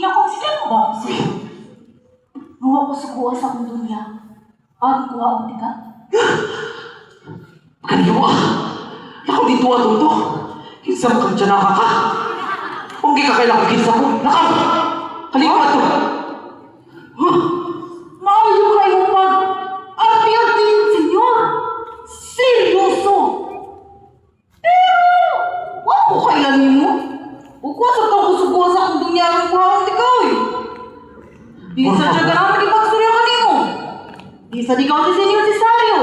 Nakonsider mo ba ako sa'yo? Nung ako sukuha sa akong dunya, ang kuha akong tika? Kaniwa! Lakaw dito ato ito! Kinsa mo kang tsanaka ka! Kung di ka kailangan kinsa ko, lakaw! Kaliwa ito! Maayo kayo pag arti-artiin, senyor! Seryoso! Pero, wala ko kailanin mo. Ukwa sa taong kusukuha sa akong dunya ang kuha akong tika eh. Di sa siya ganang magipagsurya ka nimo. Di sa di ka si senyor Cesario.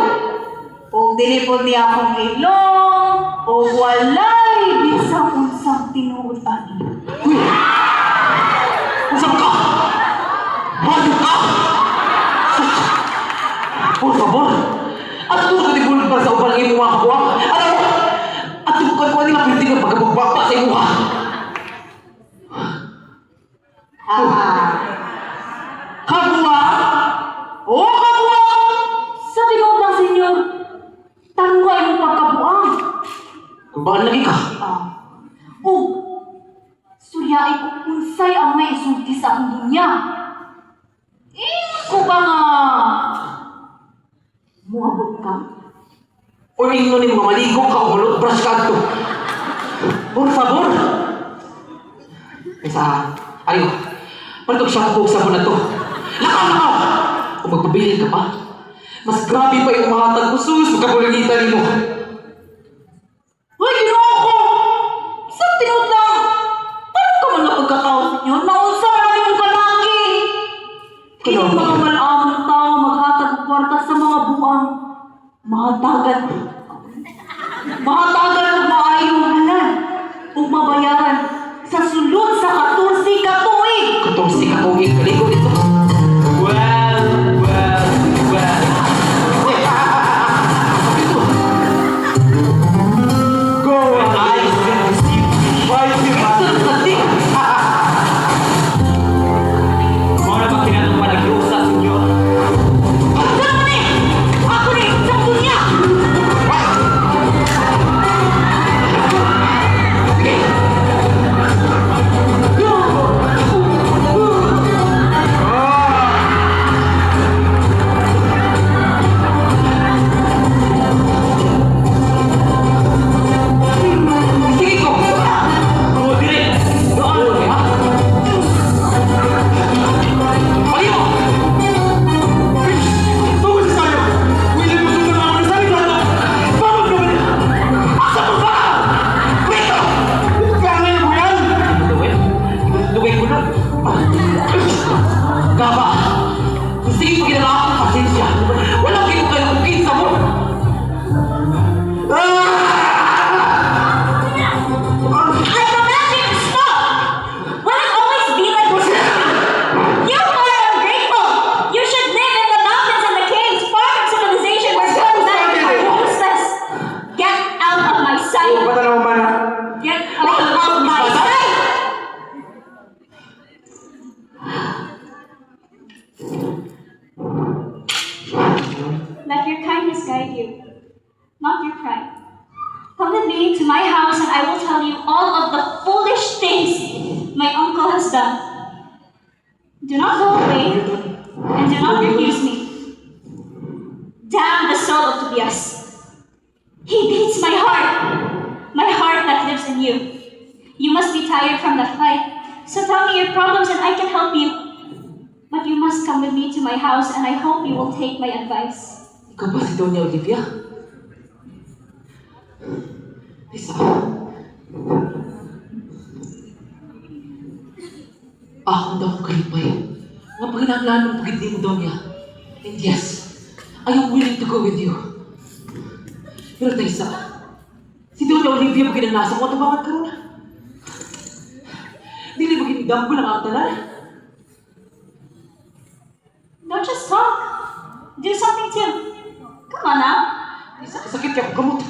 O dinipod niya akong ilong, o walay, bisang unsang tinuod ani. Uy! Usap ka! Mahal ka! Por favor! At ito ka nibulog para sa upang ng iyong mga kabuang? Alam mo! At tubukan ko nila pinti ng pagkabugbakpa sa iyong mga! Kabuang! O kabuang! Sa tinuod ng senyor, tanggay mo pagkabuang. Kung bakit lagi ka? O, suryain ko unsay ang may isulti sa akong dunya. Ko ba nga muabot ka? O ingno ni mga maligong ka o bulot brush ka ito? Por favor! Kaysa, ayo, pantog shampoo sa mo na to. Lakaw! Kung magpabilin ka pa, mas grabe pa yung mga tagpusus magkabulangitan mo. Hoy, ginawa ko! Sa tinuod lang! Paano ka man napagkataon yun? Naunsa na rin yung kalaki! Kaya Ano? mga malamang tao maghatag og kwarta sa mga buang mahatagan. Mahatagan og maayong hanan ug mabayaran sa sulod sa 14 ka tuig. Katong si kakawin kaligod ito. Well. Ito. Go and I will receive five Ito na di. Mga na ba kinanong malagyosa, senyor? Ang dami! Ako ni sa dunya! Sige. Sige ko. Go direct! Doon. Ha? Aliyo! Tungkol sa sayo! William, gusto na ako na sabi ko na! Bakit ka ba? Asa mo ba? Rito! Kaya mo yan! Luway ko na. Gaba! Sige ko ginala akong pasensya. Walang ginong kayo kung kinsa mo. I command you to stop! Will it always be like this? You are ungrateful! You should live in the mountains and the caves, far from civilization where good men are useless! Get out of my sight! Bata naman ba na? Get out of my sight! Let your kindness guide you, not your pride. Come with me to my house and I will tell you all of the foolish things my uncle has done. Do not go away and do not refuse me. Damn the soul of Tobias. He beats my heart that lives in you. You must be tired from that fight, so tell me your problems and I can help you. But you must come with me to my house and I hope you will take my advice. Ikaw ba si Doña Olivia? Lisa. Ako daw ang kalipay. Nga paginanglaan ng pagindi mo, Doña. And yes, I am willing to go with you. Pero Taysa, si Doña Olivia paginanasa ko at umangat ka ron. Dili maginidam ko lang ang tanan. Don't just talk. Do something too. Come on now. Sakit ka ako kamot.